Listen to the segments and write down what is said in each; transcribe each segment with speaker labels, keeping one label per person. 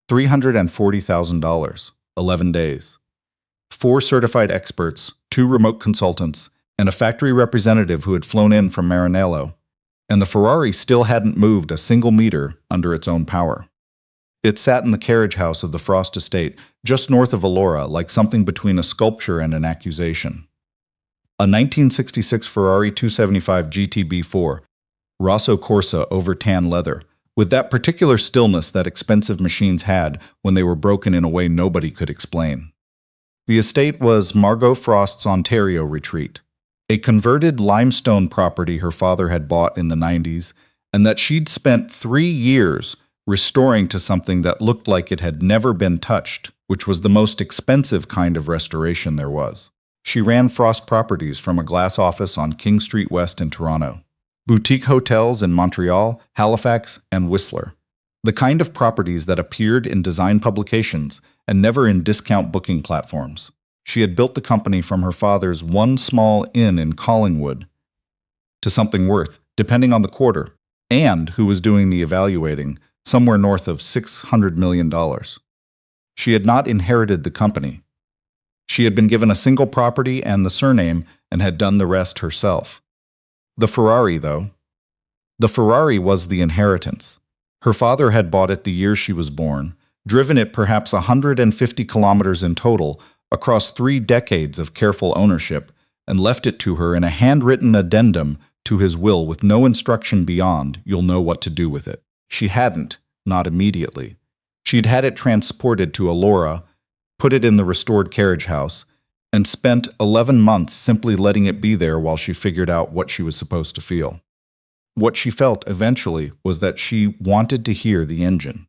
Speaker 1: $340,000, 11 days. 4 certified experts, 2 remote consultants, and a factory representative who had flown in from Maranello. And the Ferrari still hadn't moved a single meter under its own power. It sat in the carriage house of the Frost estate, just north of Elora, like something between a sculpture and an accusation. A 1966 Ferrari 275 GTB4, Rosso Corsa over tan leather, with that particular stillness that expensive machines had when they were broken in a way nobody could explain. The estate was Margaux Frost's Ontario retreat, a converted limestone property her father had bought in the 90s, and that she'd spent 3 years restoring to something that looked like it had never been touched, which was the most expensive kind of restoration there was. She ran Frost Properties from a glass office on King Street West in Toronto, boutique hotels in Montreal, Halifax, and Whistler, the kind of properties that appeared in design publications and never in discount booking platforms. She had built the company from her father's one small inn in Collingwood to something worth, depending on the quarter, and who was doing the evaluating, somewhere north of $600 million. She had not inherited the company. She had been given a single property and the surname and had done the rest herself. The Ferrari, though. The Ferrari was the inheritance. Her father had bought it the year she was born, driven it perhaps 150 kilometers in total across 3 decades of careful ownership, and left it to her in a handwritten addendum to his will with no instruction beyond, "You'll know what to do with it." She hadn't, not immediately. She'd had it transported to Elora, put it in the restored carriage house, and spent 11 months simply letting it be there while she figured out what she was supposed to feel. What she felt eventually was that she wanted to hear the engine.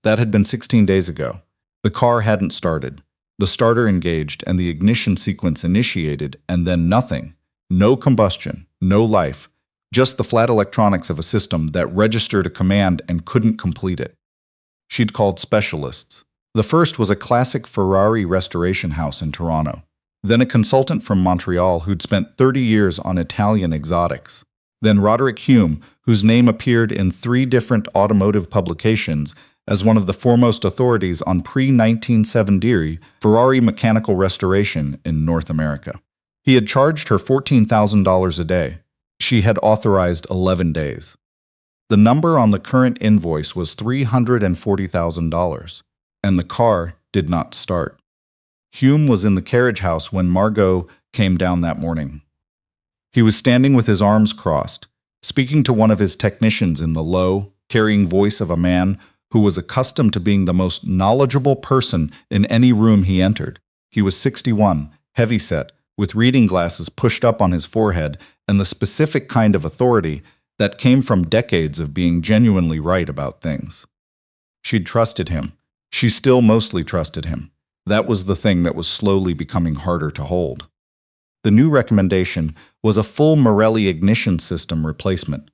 Speaker 1: That had been 16 days ago. The car hadn't started. The starter engaged and the ignition sequence initiated, and then nothing. No combustion, no life, just the flat electronics of a system that registered a command and couldn't complete it. She'd called specialists. The first was a classic Ferrari restoration house in Toronto. Then a consultant from Montreal who'd spent 30 years on Italian exotics. Then Roderick Hume, whose name appeared in 3 different automotive publications as one of the foremost authorities on pre-1970 Ferrari mechanical restoration in North America. He had charged her $14,000 a day. She had authorized 11 days. The number on the current invoice was $340,000, and the car did not start. Hume was in the carriage house when Margaux came down that morning. He was standing with his arms crossed, speaking to one of his technicians in the low, carrying voice of a man who was accustomed to being the most knowledgeable person in any room he entered. He was 61, heavyset, with reading glasses pushed up on his forehead, and the specific kind of authority that came from decades of being genuinely right about things. She'd trusted him. She still mostly trusted him. That was the thing that was slowly becoming harder to hold. The new recommendation was a full Marelli ignition system replacement.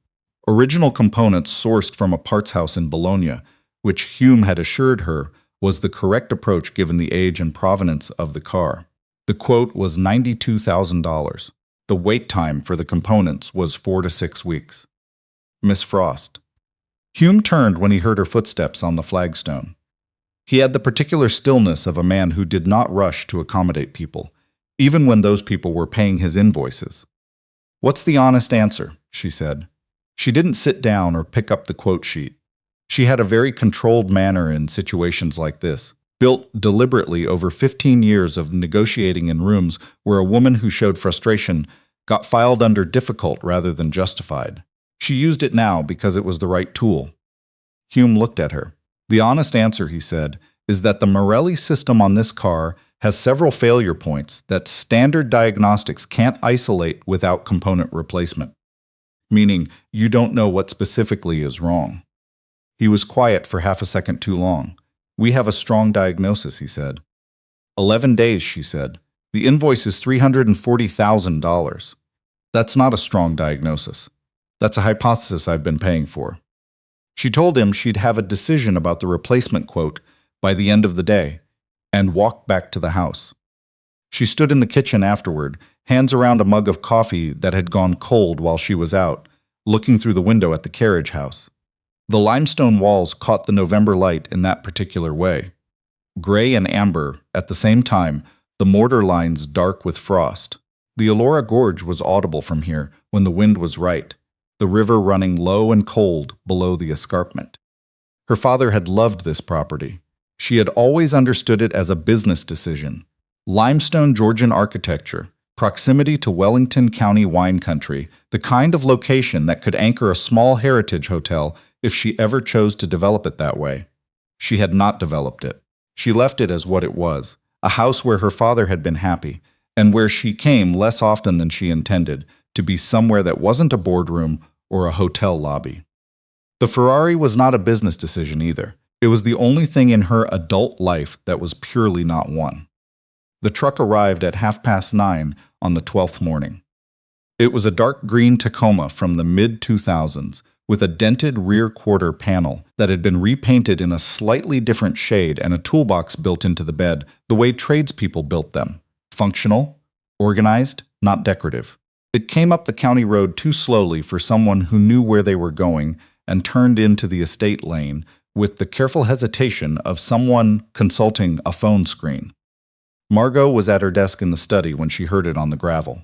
Speaker 1: Original components sourced from a parts house in Bologna, which Hume had assured her was the correct approach given the age and provenance of the car. The quote was $92,000. The wait time for the components was 4 to 6 weeks. Miss Frost. Hume turned when he heard her footsteps on the flagstone. He had the particular stillness of a man who did not rush to accommodate people, even when those people were paying his invoices. "What's the honest answer?" she said. She didn't sit down or pick up the quote sheet. She had a very controlled manner in situations like this, built deliberately over 15 years of negotiating in rooms where a woman who showed frustration got filed under difficult rather than justified. She used it now because it was the right tool. Hume looked at her. "The honest answer," he said, "is that the Marelli system on this car has several failure points that standard diagnostics can't isolate without component replacement. Meaning, you don't know what specifically is wrong." He was quiet for half a second too long. "We have a strong diagnosis," he said. 11 days, she said. "The invoice is $340,000. That's not a strong diagnosis. That's a hypothesis I've been paying for." She told him she'd have a decision about the replacement quote by the end of the day, and walked back to the house. She stood in the kitchen afterward, hands around a mug of coffee that had gone cold while she was out, looking through the window at the carriage house. The limestone walls caught the November light in that particular way. Gray and amber, at the same time, the mortar lines dark with frost. The Elora Gorge was audible from here when the wind was right, the river running low and cold below the escarpment. Her father had loved this property. She had always understood it as a business decision. Limestone Georgian architecture, proximity to Wellington County wine country, the kind of location that could anchor a small heritage hotel if she ever chose to develop it that way. She had not developed it. She left it as what it was, a house where her father had been happy, and where she came less often than she intended, to be somewhere that wasn't a boardroom or a hotel lobby. The Ferrari was not a business decision either. It was the only thing in her adult life that was purely not one. The truck arrived at 9:30 on the 12th morning. It was a dark green Tacoma from the mid-2000s, with a dented rear quarter panel that had been repainted in a slightly different shade and a toolbox built into the bed, the way tradespeople built them. Functional, organized, not decorative. It came up the county road too slowly for someone who knew where they were going and turned into the estate lane with the careful hesitation of someone consulting a phone screen. Margaux was at her desk in the study when she heard it on the gravel.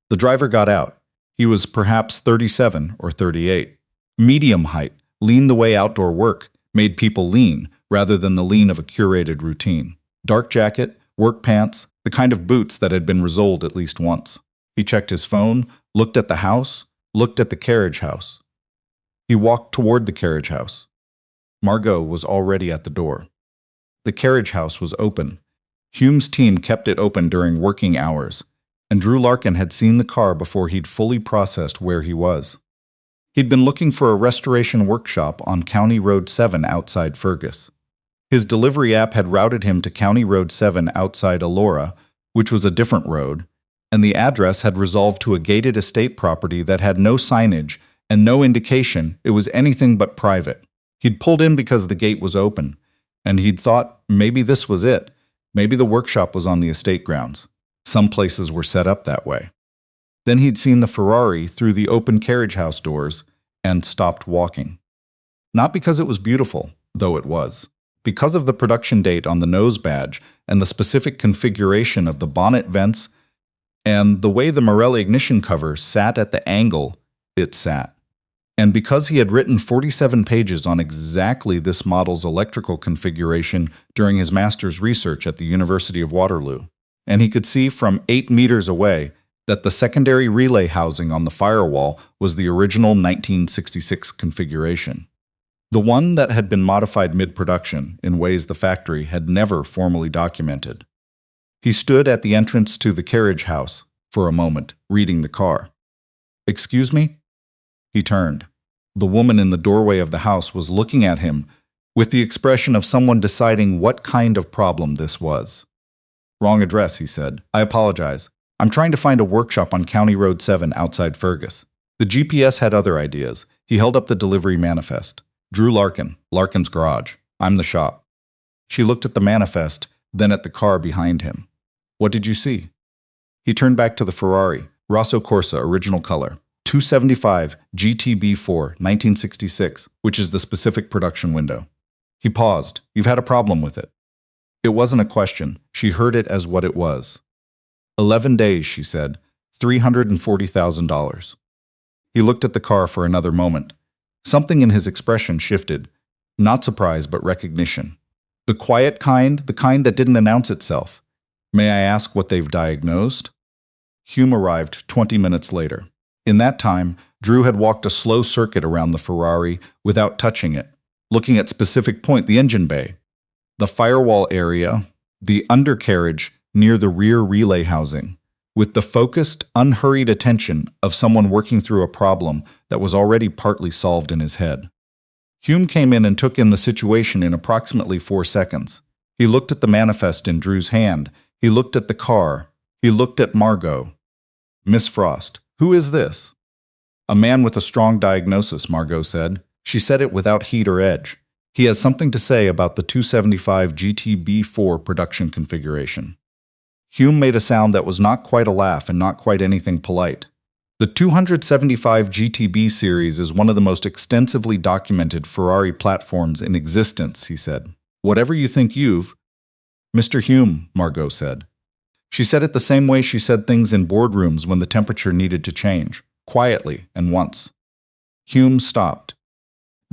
Speaker 1: The driver got out. He was perhaps 37 or 38. Medium height, leaned the way outdoor work made people lean rather than the lean of a curated routine. Dark jacket, work pants, the kind of boots that had been resoled at least once. He checked his phone, looked at the house, looked at the carriage house. He walked toward the carriage house. Margaux was already at the door. The carriage house was open. Hume's team kept it open during working hours, and Drew Larkin had seen the car before he'd fully processed where he was. He'd been looking for a restoration workshop on County Road 7 outside Fergus. His delivery app had routed him to County Road 7 outside Elora, which was a different road, and the address had resolved to a gated estate property that had no signage and no indication it was anything but private. He'd pulled in because the gate was open, and he'd thought maybe this was it. Maybe the workshop was on the estate grounds. Some places were set up that way. Then he'd seen the Ferrari through the open carriage house doors and stopped walking. Not because it was beautiful, though it was. Because of the production date on the nose badge and the specific configuration of the bonnet vents and the way the Morelli ignition cover sat at the angle it sat. And because he had written 47 pages on exactly this model's electrical configuration during his master's research at the University of Waterloo. And he could see from 8 meters away that the secondary relay housing on the firewall was the original 1966 configuration. The one that had been modified mid-production in ways the factory had never formally documented. He stood at the entrance to the carriage house for a moment, reading the car. "Excuse me?" He turned. The woman in the doorway of the house was looking at him with the expression of someone deciding what kind of problem this was. "Wrong address," he said. "I apologize. I'm trying to find a workshop on County Road 7 outside Fergus." The GPS had other ideas. He held up the delivery manifest. "Drew Larkin, Larkin's Garage. I'm the shop." She looked at the manifest, then at the car behind him. "What did you see?" He turned back to the Ferrari, Rosso Corsa, original color. 275 GTB4, 1966, which is the specific production window. He paused. "You've had a problem with it." It wasn't a question. She heard it as what it was. 11 days, she said. $340,000. He looked at the car for another moment. Something in his expression shifted. Not surprise, but recognition. The quiet kind, the kind that didn't announce itself. "May I ask what they've diagnosed?" Hume arrived 20 minutes later. In that time, Drew had walked a slow circuit around the Ferrari without touching it, looking at specific point, the engine bay, the firewall area, the undercarriage near the rear relay housing, with the focused, unhurried attention of someone working through a problem that was already partly solved in his head. Hume came in and took in the situation in approximately 4 seconds. He looked at the manifest in Drew's hand. He looked at the car. He looked at Margaux. "Miss Frost, who is this?" "A man with a strong diagnosis," Margaux said. She said it without heat or edge. "He has something to say about the 275 GTB4 production configuration." Hume made a sound that was not quite a laugh and not quite anything polite. The 275 GTB series is one of the most extensively documented Ferrari platforms in existence, he said. Whatever you think you've... Mr. Hume, Margaux said. She said it the same way she said things in boardrooms when the temperature needed to change, quietly and once. Hume stopped.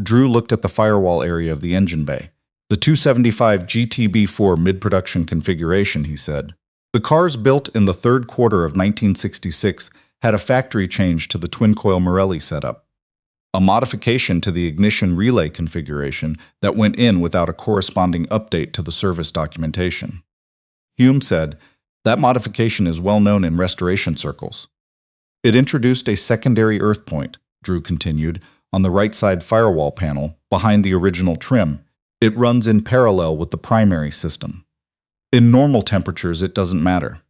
Speaker 1: Drew looked at the firewall area of the engine bay. The 275 GTB4 mid-production configuration, he said. The cars built in the third quarter of 1966 had a factory change to the twin-coil Morelli setup, a modification to the ignition relay configuration that went in without a corresponding update to the service documentation. Hume said, that modification is well known in restoration circles. It introduced a secondary earth point, Drew continued, on the right side firewall panel, behind the original trim. It runs in parallel with the primary system. In normal temperatures, it doesn't matter.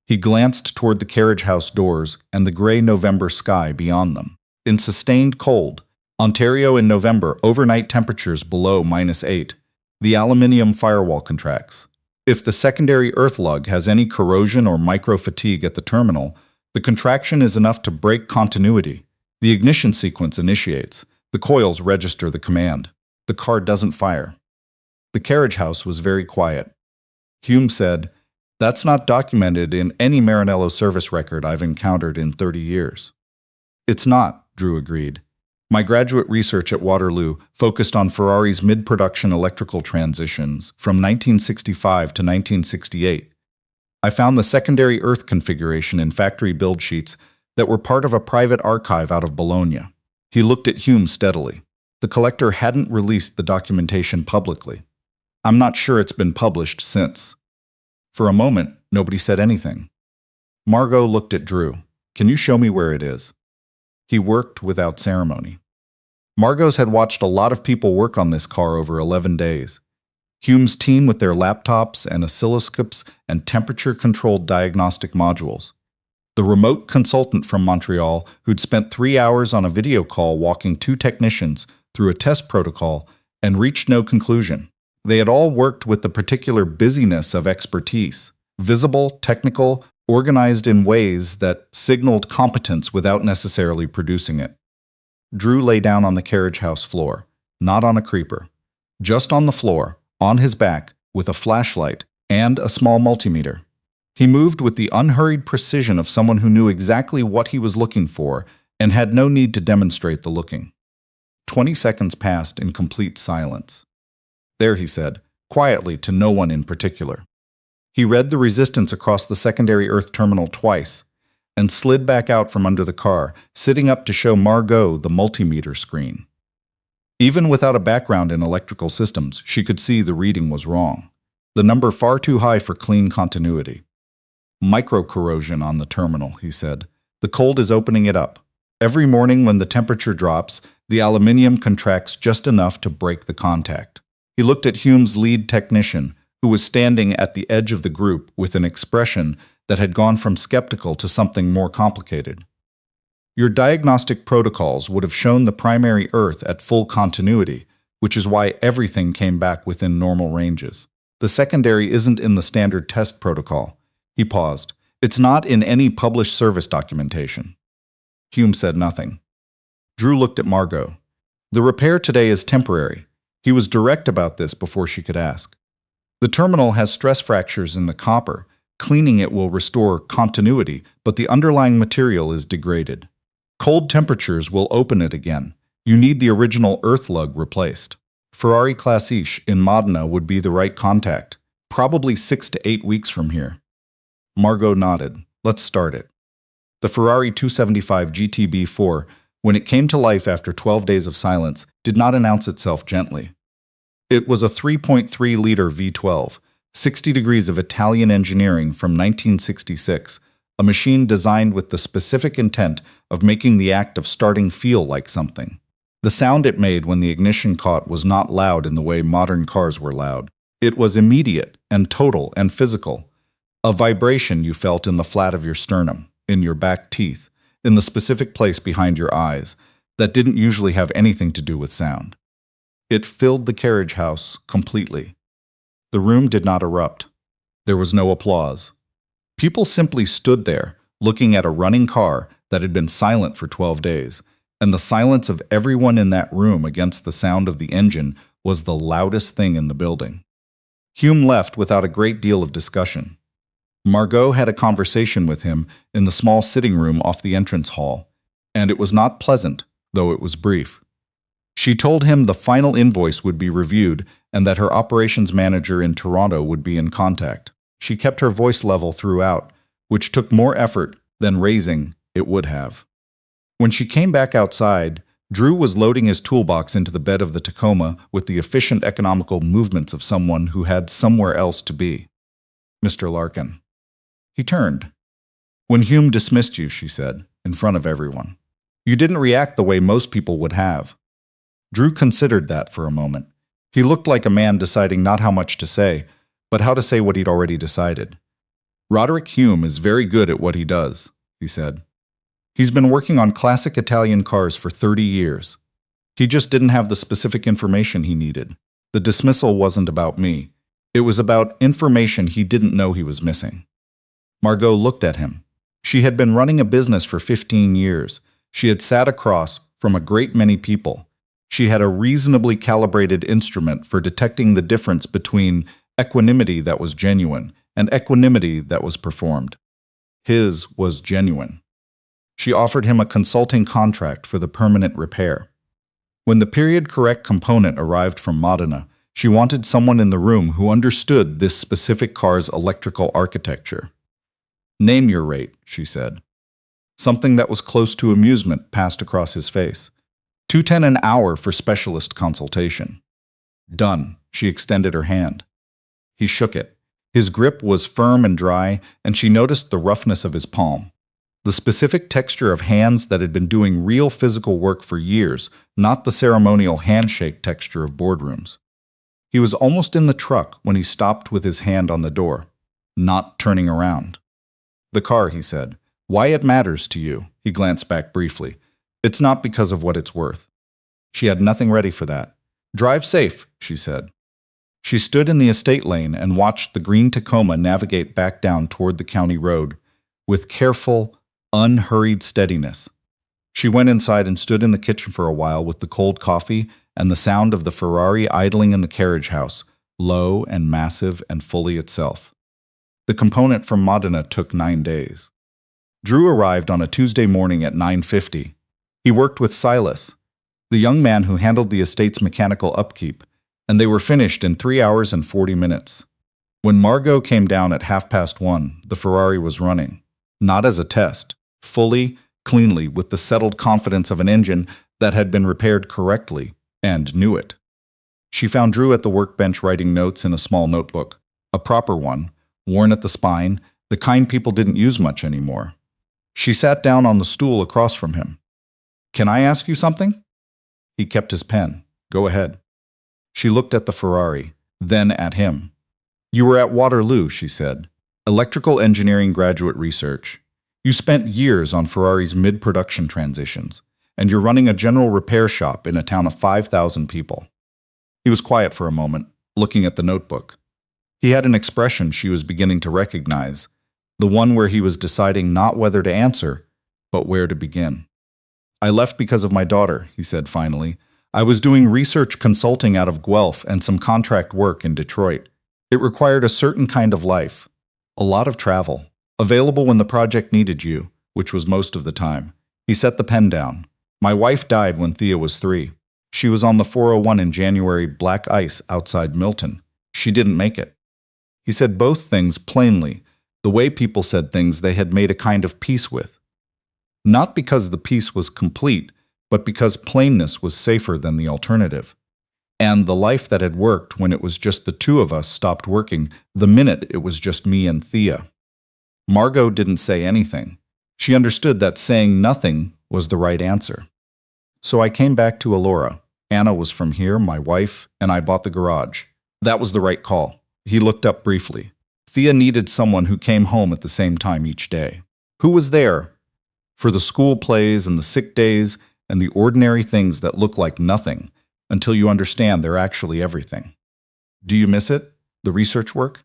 Speaker 1: He glanced toward the carriage house doors and the gray November sky beyond them. In sustained cold, Ontario in November, overnight temperatures below -8, the aluminium firewall contracts. If the secondary earth lug has any corrosion or micro-fatigue at the terminal, the contraction is enough to break continuity. The ignition sequence initiates. The coils register the command. The car doesn't fire. The carriage house was very quiet. Hume said, that's not documented in any Maranello service record I've encountered in 30 years. It's not, Drew agreed. My graduate research at Waterloo focused on Ferrari's mid-production electrical transitions from 1965 to 1968. I found the secondary earth configuration in factory build sheets that were part of a private archive out of Bologna. He looked at Hume steadily. The collector hadn't released the documentation publicly. I'm not sure it's been published since. For a moment, nobody said anything. Margaux looked at Drew. Can you show me where it is? He worked without ceremony. Margaux had watched a lot of people work on this car over 11 days. Hume's team with their laptops and oscilloscopes and temperature-controlled diagnostic modules. The remote consultant from Montreal who'd spent 3 hours on a video call walking 2 technicians through a test protocol and reached no conclusion. They had all worked with the particular busyness of expertise, visible, technical, organized in ways that signaled competence without necessarily producing it. Drew lay down on the carriage house floor, not on a creeper, just on the floor, on his back, with a flashlight and a small multimeter. He moved with the unhurried precision of someone who knew exactly what he was looking for and had no need to demonstrate the looking. 20 seconds passed in complete silence. There, he said, quietly to no one in particular. He read the resistance across the secondary earth terminal twice and slid back out from under the car, sitting up to show Margaux the multimeter screen. Even without a background in electrical systems, she could see the reading was wrong. The number far too high for clean continuity. Micro-corrosion on the terminal, he said. The cold is opening it up. Every morning when the temperature drops, the aluminium contracts just enough to break the contact. He looked at Hume's lead technician, who was standing at the edge of the group with an expression that had gone from skeptical to something more complicated. Your diagnostic protocols would have shown the primary earth at full continuity, which is why everything came back within normal ranges. The secondary isn't in the standard test protocol. He paused. It's not in any published service documentation. Hume said nothing. Drew looked at Margaux. The repair today is temporary. He was direct about this before she could ask. The terminal has stress fractures in the copper. Cleaning it will restore continuity, but the underlying material is degraded. Cold temperatures will open it again. You need the original earth lug replaced. Ferrari Classiche in Modena would be the right contact, probably 6 to 8 weeks from here. Margaux nodded. Let's start it. The Ferrari 275 GTB4, when it came to life after 12 days of silence, did not announce itself gently. It was a 3.3-liter V12, 60 degrees of Italian engineering from 1966, a machine designed with the specific intent of making the act of starting feel like something. The sound it made when the ignition caught was not loud in the way modern cars were loud. It was immediate and total and physical. A vibration you felt in the flat of your sternum, in your back teeth, in the specific place behind your eyes, that didn't usually have anything to do with sound. It filled the carriage house completely. The room did not erupt. There was no applause. People simply stood there, looking at a running car that had been silent for 12 days, and the silence of everyone in that room against the sound of the engine was the loudest thing in the building. Hume left without a great deal of discussion. Margaux had a conversation with him in the small sitting room off the entrance hall, and it was not pleasant, though it was brief. She told him the final invoice would be reviewed and that her operations manager in Toronto would be in contact. She kept her voice level throughout, which took more effort than raising it would have. When she came back outside, Drew was loading his toolbox into the bed of the Tacoma with the efficient economical movements of someone who had somewhere else to be. "Mr. Larkin." He turned. "When Hume dismissed you," she said, in front of everyone, "you didn't react the way most people would have." Drew considered that for a moment. He looked like a man deciding not how much to say, but how to say what he'd already decided. "Roderick Hume is very good at what he does," he said. "He's been working on classic Italian cars for 30 years. He just didn't have the specific information he needed. The dismissal wasn't about me. It was about information he didn't know he was missing." Margaux looked at him. She had been running a business for 15 years. She had sat across from a great many people. She had a reasonably calibrated instrument for detecting the difference between equanimity that was genuine and equanimity that was performed. His was genuine. She offered him a consulting contract for the permanent repair. When the period-correct component arrived from Modena, she wanted someone in the room who understood this specific car's electrical architecture. "Name your rate," she said. Something that was close to amusement passed across his face. $2.10 an hour for specialist consultation. "Done." She extended her hand. He shook it. His grip was firm and dry, and she noticed the roughness of his palm. The specific texture of hands that had been doing real physical work for years, not the ceremonial handshake texture of boardrooms. He was almost in the truck when he stopped with his hand on the door, not turning around. "The car," he said. "Why it matters to you." He glanced back briefly. "It's not because of what it's worth." She had nothing ready for that. "Drive safe," she said. She stood in the estate lane and watched the green Tacoma navigate back down toward the county road with careful, unhurried steadiness. She went inside and stood in the kitchen for a while with the cold coffee and the sound of the Ferrari idling in the carriage house, low and massive and fully itself. The component from Modena took 9 days. Drew arrived on a Tuesday morning at 9:50. He worked with Silas, the young man who handled the estate's mechanical upkeep, and they were finished in 3 hours and 40 minutes. When Margaux came down at 1:30, the Ferrari was running, not as a test, fully, cleanly, with the settled confidence of an engine that had been repaired correctly and knew it. She found Drew at the workbench writing notes in a small notebook, a proper one, worn at the spine, the kind people didn't use much anymore. She sat down on the stool across from him. "Can I ask you something?" He kept his pen. "Go ahead." She looked at the Ferrari, then at him. "You were at Waterloo," she said. "Electrical engineering graduate research. You spent years on Ferrari's mid-production transitions, and you're running a general repair shop in a town of 5,000 people." He was quiet for a moment, looking at the notebook. He had an expression she was beginning to recognize, the one where he was deciding not whether to answer, but where to begin. "I left because of my daughter," he said finally. "I was doing research consulting out of Guelph and some contract work in Detroit. It required a certain kind of life, a lot of travel, available when the project needed you, which was most of the time." He set the pen down. "My wife died when Thea was 3. She was on the 401 in January, black ice outside Milton. She didn't make it." He said both things plainly, the way people said things they had made a kind of peace with. Not because the peace was complete, but because plainness was safer than the alternative. And the life that had worked when it was just the two of us stopped working the minute it was just me and Thea. Margaux didn't say anything. She understood that saying nothing was the right answer. "So I came back to Elora. Anna was from here, my wife, and I bought the garage. That was the right call." He looked up briefly. Thea needed someone who came home at the same time each day. Who was there? For the school plays and the sick days and the ordinary things that look like nothing until you understand they're actually everything. "Do you miss it? The research work?"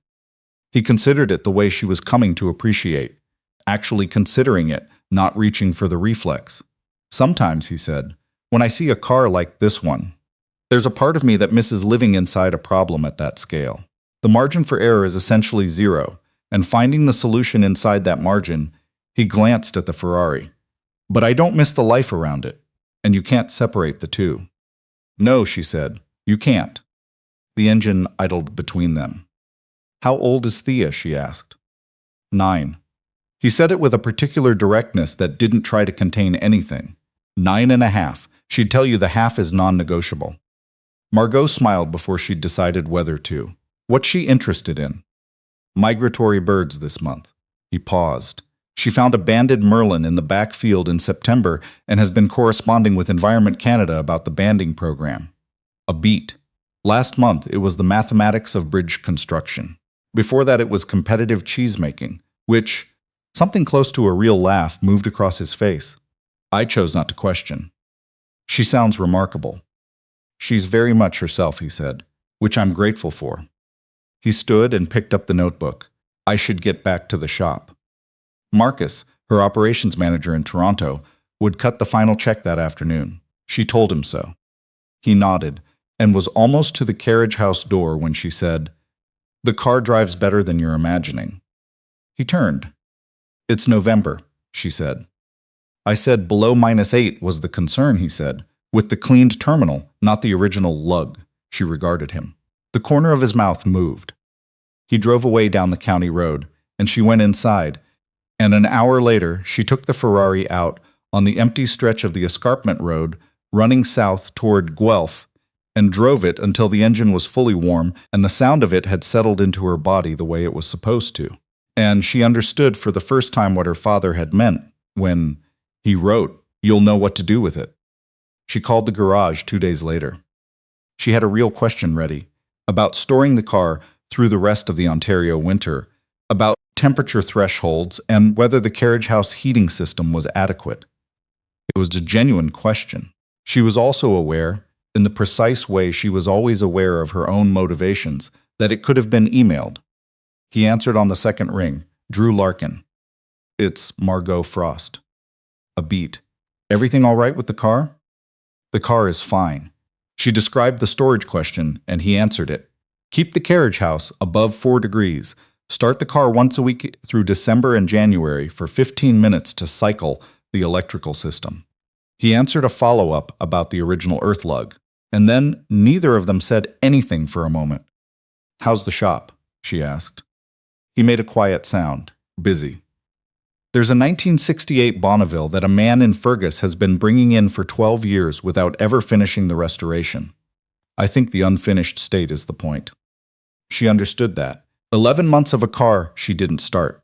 Speaker 1: He considered it the way she was coming to appreciate, actually considering it, not reaching for the reflex. Sometimes, he said, when I see a car like this one, there's a part of me that misses living inside a problem at that scale. The margin for error is essentially zero, and finding the solution inside that margin, he glanced at the Ferrari. But I don't miss the life around it, and you can't separate the two. No, she said, you can't. The engine idled between them. How old is Thea? She asked. 9. He said it with a particular directness that didn't try to contain anything. 9.5. She'd tell you the half is non-negotiable. Margaux smiled before she'd decided whether to. What's she interested in? Migratory birds this month. He paused. She found a banded merlin in the back field in September and has been corresponding with Environment Canada about the banding program. A beat. Last month, it was the mathematics of bridge construction. Before that, it was competitive cheesemaking, which, something close to a real laugh, moved across his face. I chose not to question. She sounds remarkable. She's very much herself, he said, which I'm grateful for. He stood and picked up the notebook. I should get back to the shop. Marcus, her operations manager in Toronto, would cut the final check that afternoon. She told him so. He nodded and was almost to the carriage house door when she said, "The car drives better than you're imagining." He turned. "It's November," she said. I said below -8 was the concern, he said, with the cleaned terminal, not the original lug. She regarded him. The corner of his mouth moved. He drove away down the county road, and she went inside, and an hour later she took the Ferrari out on the empty stretch of the escarpment road running south toward Guelph, and drove it until the engine was fully warm and the sound of it had settled into her body the way it was supposed to. And she understood for the first time what her father had meant when he wrote, "You'll know what to do with it." She called the garage 2 days later. She had a real question ready, about storing the car through the rest of the Ontario winter, about temperature thresholds, and whether the carriage house heating system was adequate. It was a genuine question. She was also aware, in the precise way she was always aware of her own motivations, that it could have been emailed. He answered on the second ring, Drew Larkin. "It's Margaux Frost." A beat. "Everything all right with the car?" "The car is fine." She described the storage question, and he answered it. "Keep the carriage house above 4 degrees. Start the car once a week through December and January for 15 minutes to cycle the electrical system." He answered a follow-up about the original earth lug, and then neither of them said anything for a moment. "How's the shop?" she asked. He made a quiet sound. "Busy. There's a 1968 Bonneville that a man in Fergus has been bringing in for 12 years without ever finishing the restoration. I think the unfinished state is the point." She understood that. 11 months of a car she didn't start.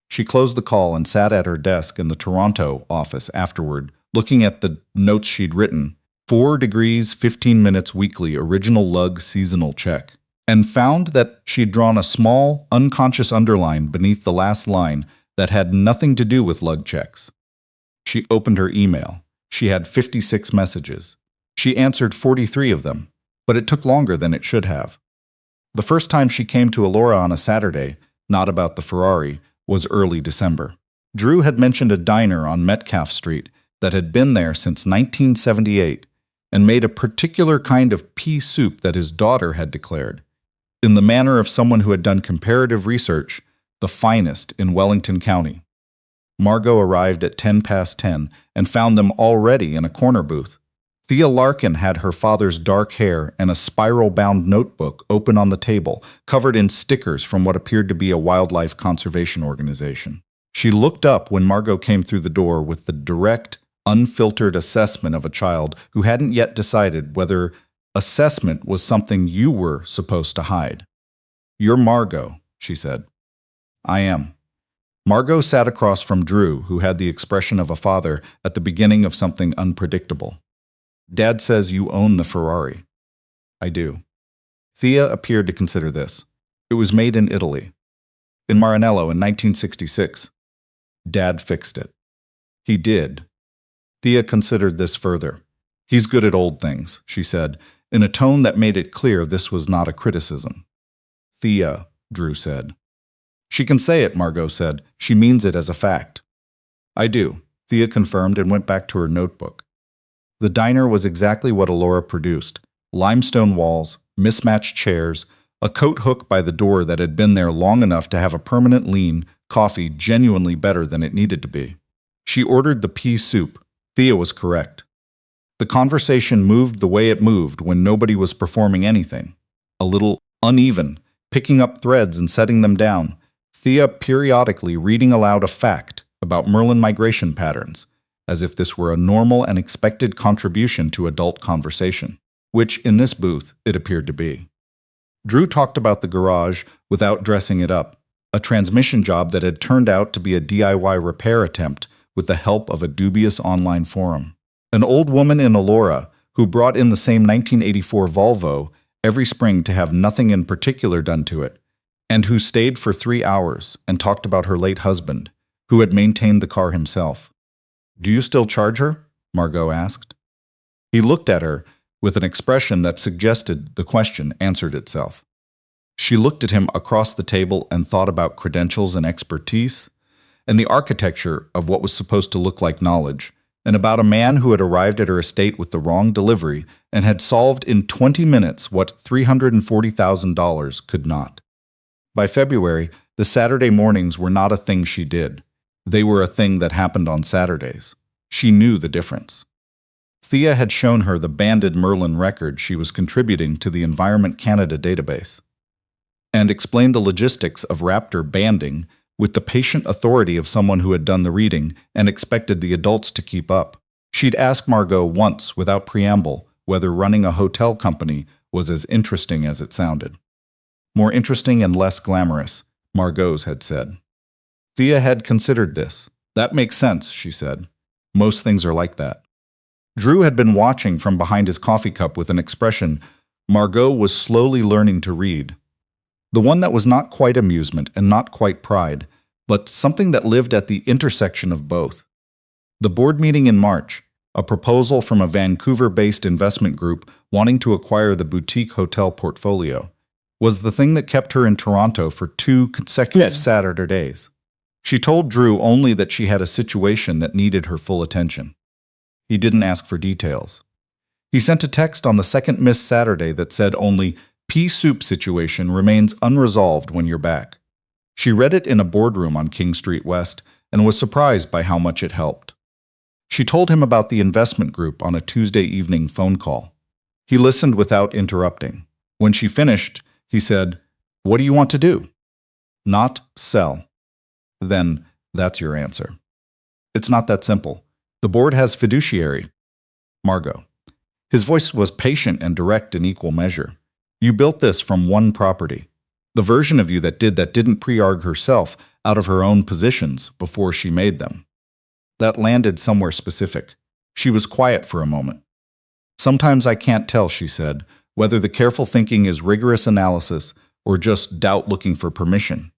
Speaker 1: She closed the call and sat at her desk in the Toronto office afterward, looking at the notes she'd written, 4 degrees, 15 minutes weekly original lug seasonal check, and found that she'd drawn a small, unconscious underline beneath the last line that had nothing to do with lug checks. She opened her email. She had 56 messages. She answered 43 of them, but it took longer than it should have. The first time she came to Elora on a Saturday, not about the Ferrari, was early December. Drew had mentioned a diner on Metcalfe Street that had been there since 1978 and made a particular kind of pea soup that his daughter had declared, in the manner of someone who had done comparative research, the finest in Wellington County. Margaux arrived at 10 past 10 and found them already in a corner booth. Thea Larkin had her father's dark hair and a spiral-bound notebook open on the table, covered in stickers from what appeared to be a wildlife conservation organization. She looked up when Margaux came through the door with the direct, unfiltered assessment of a child who hadn't yet decided whether assessment was something you were supposed to hide. "You're Margaux," she said. "I am." Margaux sat across from Drew, who had the expression of a father at the beginning of something unpredictable. "Dad says you own the Ferrari." "I do." Thea appeared to consider this. "It was made in Italy. In Maranello in 1966. Dad fixed it." "He did." Thea considered this further. "He's good at old things," she said, in a tone that made it clear this was not a criticism. "Thea," Drew said. "She can say it," Margaux said. "She means it as a fact." I do, Thea confirmed and went back to her notebook. The diner was exactly what Elora produced. Limestone walls, mismatched chairs, a coat hook by the door that had been there long enough to have a permanent lean, coffee genuinely better than it needed to be. She ordered the pea soup. Thea was correct. The conversation moved the way it moved when nobody was performing anything. A little uneven, picking up threads and setting them down. Thea periodically reading aloud a fact about Merlin migration patterns, as if this were a normal and expected contribution to adult conversation, which, in this booth, it appeared to be. Drew talked about the garage without dressing it up, a transmission job that had turned out to be a DIY repair attempt with the help of a dubious online forum. An old woman in Elora who brought in the same 1984 Volvo every spring to have nothing in particular done to it, and who stayed for 3 hours and talked about her late husband, who had maintained the car himself. "Do you still charge her?" Margaux asked. He looked at her with an expression that suggested the question answered itself. She looked at him across the table and thought about credentials and expertise, and the architecture of what was supposed to look like knowledge, and about a man who had arrived at her estate with the wrong delivery and had solved in 20 minutes what $340,000 could not. By February, the Saturday mornings were not a thing she did. They were a thing that happened on Saturdays. She knew the difference. Thea had shown her the banded Merlin record she was contributing to the Environment Canada database, and explained the logistics of Raptor banding with the patient authority of someone who had done the reading and expected the adults to keep up. She'd asked Margaux once, without preamble, whether running a hotel company was as interesting as it sounded. More interesting and less glamorous, Margaux had said. Thea had considered this. That makes sense, she said. Most things are like that. Drew had been watching from behind his coffee cup with an expression Margaux was slowly learning to read. The one that was not quite amusement and not quite pride, but something that lived at the intersection of both. The board meeting in March, a proposal from a Vancouver-based investment group wanting to acquire the boutique hotel portfolio, was the thing that kept her in Toronto for 2 consecutive Saturdays. She told Drew only that she had a situation that needed her full attention. He didn't ask for details. He sent a text on the second missed Saturday that said only, "Pea soup situation remains unresolved when you're back." She read it in a boardroom on King Street West and was surprised by how much it helped. She told him about the investment group on a Tuesday evening phone call. He listened without interrupting. When she finished, he said, "What do you want to do?" "Not sell." "Then that's your answer." "It's not that simple. The board has fiduciary." Margaux. His voice was patient and direct in equal measure. "You built this from one property. The version of you that didn't pre-arg herself out of her own positions before she made them." That landed somewhere specific. She was quiet for a moment. "Sometimes I can't tell," she said, "whether the careful thinking is rigorous analysis or just doubt looking for permission."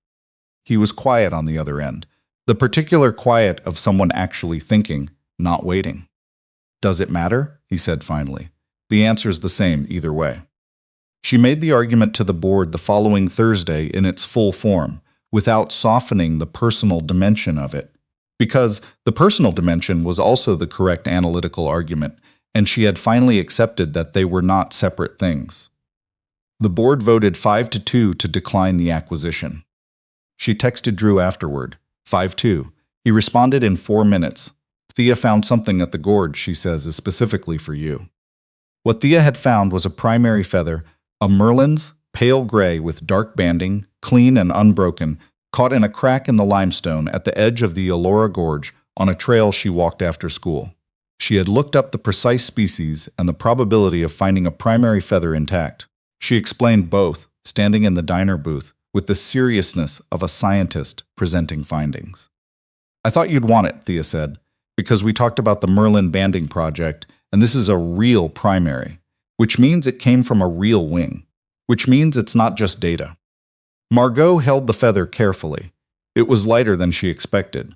Speaker 1: He was quiet on the other end, the particular quiet of someone actually thinking, not waiting. "Does it matter?" he said finally. "The answer's the same either way." She made the argument to the board the following Thursday in its full form, without softening the personal dimension of it, because the personal dimension was also the correct analytical argument, and she had finally accepted that they were not separate things. The board voted 5-2 to decline the acquisition. She texted Drew afterward, 5-2. He responded in 4 minutes. "Thea found something at the gorge," she says, is specifically for you. What Thea had found was a primary feather, a Merlin's, pale gray with dark banding, clean and unbroken, caught in a crack in the limestone at the edge of the Elora Gorge on a trail she walked after school. She had looked up the precise species and the probability of finding a primary feather intact. She explained both, standing in the diner booth, with the seriousness of a scientist presenting findings. "I thought you'd want it," Thea said, "because we talked about the Merlin banding project, and this is a real primary, which means it came from a real wing, which means it's not just data." Margaux held the feather carefully. It was lighter than she expected.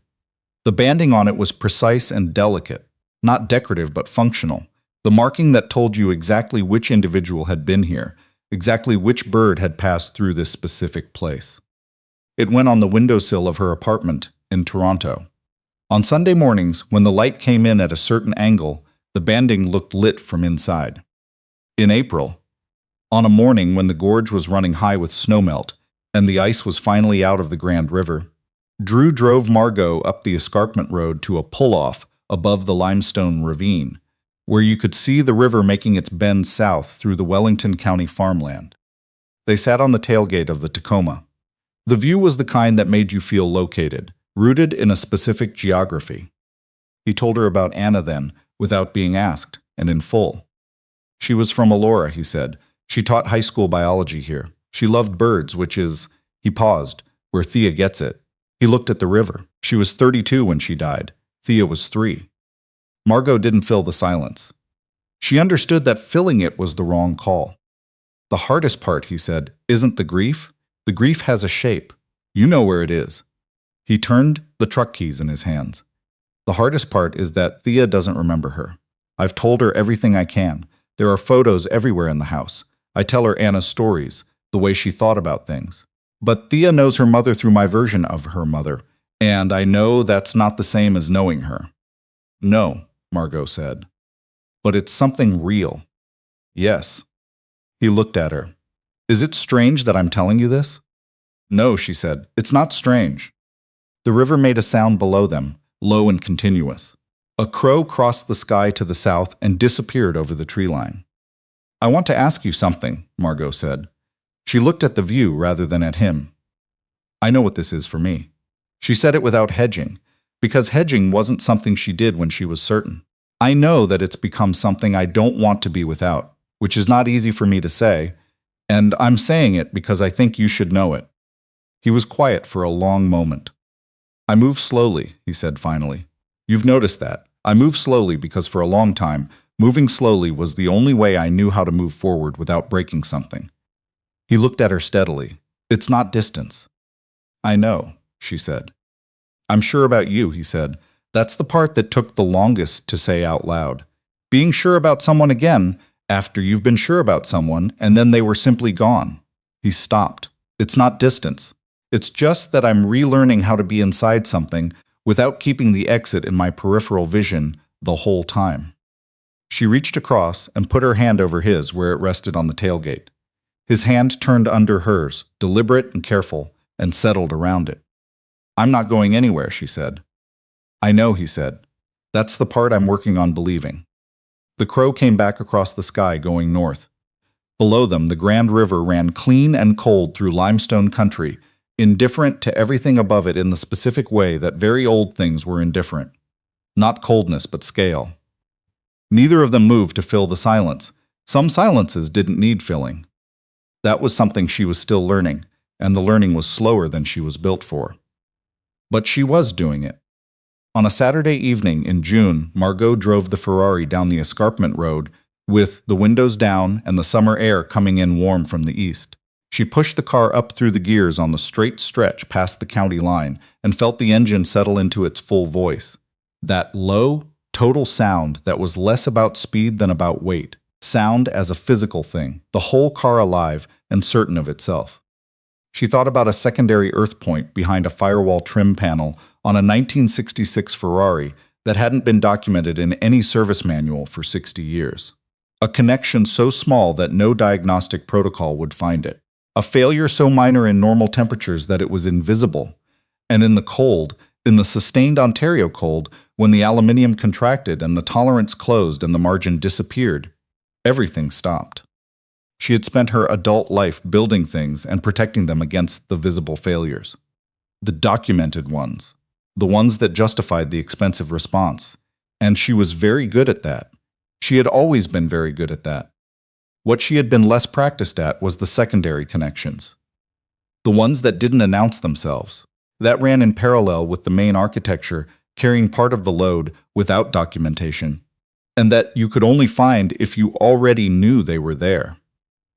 Speaker 1: The banding on it was precise and delicate, not decorative but functional, the marking that told you exactly which individual had been here, exactly which bird had passed through this specific place. It went on the windowsill of her apartment in Toronto. On Sunday mornings, when the light came in at a certain angle, the banding looked lit from inside. In April, on a morning when the gorge was running high with snowmelt and the ice was finally out of the Grand River, Drew drove Margaux up the escarpment road to a pull-off above the limestone ravine, where you could see the river making its bend south through the Wellington County farmland. They sat on the tailgate of the Tacoma. The view was the kind that made you feel located, rooted in a specific geography. He told her about Anna then, without being asked, and in full. She was from Elora, he said. She taught high school biology here. She loved birds, which is, he paused, where Thea gets it. He looked at the river. She was 32 when she died. Thea was 3. Margaux didn't fill the silence. She understood that filling it was the wrong call. The hardest part, he said, isn't the grief. The grief has a shape. You know where it is. He turned the truck keys in his hands. The hardest part is that Thea doesn't remember her. I've told her everything I can. There are photos everywhere in the house. I tell her Anna's stories, the way she thought about things. But Thea knows her mother through my version of her mother, and I know that's not the same as knowing her. No, Margaux said. But it's something real. Yes. He looked at her. Is it strange that I'm telling you this? No, she said. It's not strange. The river made a sound below them, low and continuous. A crow crossed the sky to the south and disappeared over the tree line. I want to ask you something, Margaux said. She looked at the view rather than at him. I know what this is for me. She said it without hedging, because hedging wasn't something she did when she was certain. I know that it's become something I don't want to be without, which is not easy for me to say, and I'm saying it because I think you should know it. He was quiet for a long moment. I move slowly, he said finally. You've noticed that. I move slowly because for a long time, moving slowly was the only way I knew how to move forward without breaking something. He looked at her steadily. It's not distance. I know, she said. I'm sure about you, he said. That's the part that took the longest to say out loud. Being sure about someone again, after you've been sure about someone, and then they were simply gone. He stopped. It's not distance. It's just that I'm relearning how to be inside something without keeping the exit in my peripheral vision the whole time. She reached across and put her hand over his where it rested on the tailgate. His hand turned under hers, deliberate and careful, and settled around it. I'm not going anywhere, she said. I know, he said. That's the part I'm working on believing. The crow came back across the sky going north. Below them, the Grand River ran clean and cold through limestone country, indifferent to everything above it in the specific way that very old things were indifferent. Not coldness, but scale. Neither of them moved to fill the silence. Some silences didn't need filling. That was something she was still learning, and the learning was slower than she was built for. But she was doing it. On a Saturday evening in June, Margaux drove the Ferrari down the escarpment road with the windows down and the summer air coming in warm from the east. She pushed the car up through the gears on the straight stretch past the county line and felt the engine settle into its full voice. That low, total sound that was less about speed than about weight. Sound as a physical thing, the whole car alive and certain of itself. She thought about a secondary earth point behind a firewall trim panel on a 1966 Ferrari that hadn't been documented in any service manual for 60 years. A connection so small that no diagnostic protocol would find it. A failure so minor in normal temperatures that it was invisible. And in the cold, in the sustained Ontario cold, when the aluminium contracted and the tolerance closed and the margin disappeared, everything stopped. She had spent her adult life building things and protecting them against the visible failures. The documented ones. The ones that justified the expensive response. And she was very good at that. She had always been very good at that. What she had been less practiced at was the secondary connections. The ones that didn't announce themselves. That ran in parallel with the main architecture, carrying part of the load without documentation. And that you could only find if you already knew they were there.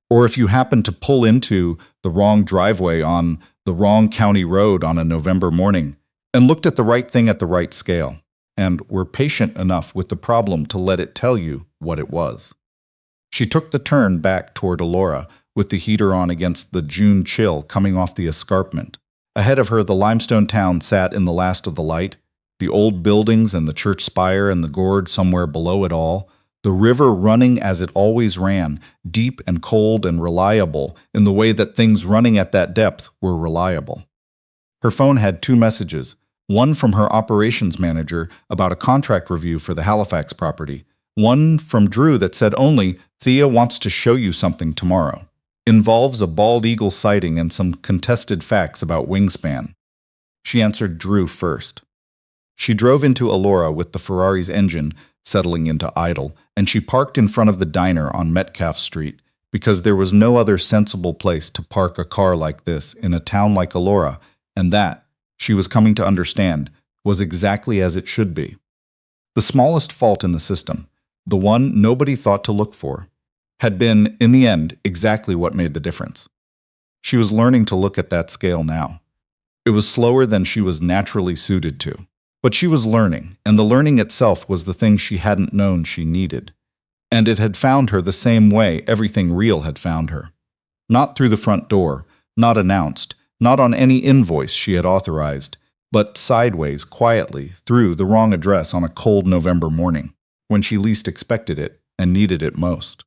Speaker 1: Or if you happened to pull into the wrong driveway on the wrong county road on a November morning and looked at the right thing at the right scale, and were patient enough with the problem to let it tell you what it was. She took the turn back toward Elora, with the heater on against the June chill coming off the escarpment. Ahead of her, the limestone town sat in the last of the light, The old buildings and the church spire and the gorge somewhere below it all. The river running as it always ran, deep and cold and reliable in the way that things running at that depth were reliable. Her phone had 2 messages, one from her operations manager about a contract review for the Halifax property, one from Drew that said only, "Thea wants to show you something tomorrow. Involves a bald eagle sighting and some contested facts about wingspan." She answered Drew first. She drove into Elora with the Ferrari's engine settling into idle, and she parked in front of the diner on Metcalfe Street because there was no other sensible place to park a car like this in a town like Elora, and that, she was coming to understand, was exactly as it should be. The smallest fault in the system, the one nobody thought to look for, had been, in the end, exactly what made the difference. She was learning to look at that scale now. It was slower than she was naturally suited to. But she was learning, and the learning itself was the thing she hadn't known she needed. And it had found her the same way everything real had found her. Not through the front door, not announced, not on any invoice she had authorized, but sideways, quietly, through the wrong address on a cold November morning, when she least expected it and needed it most.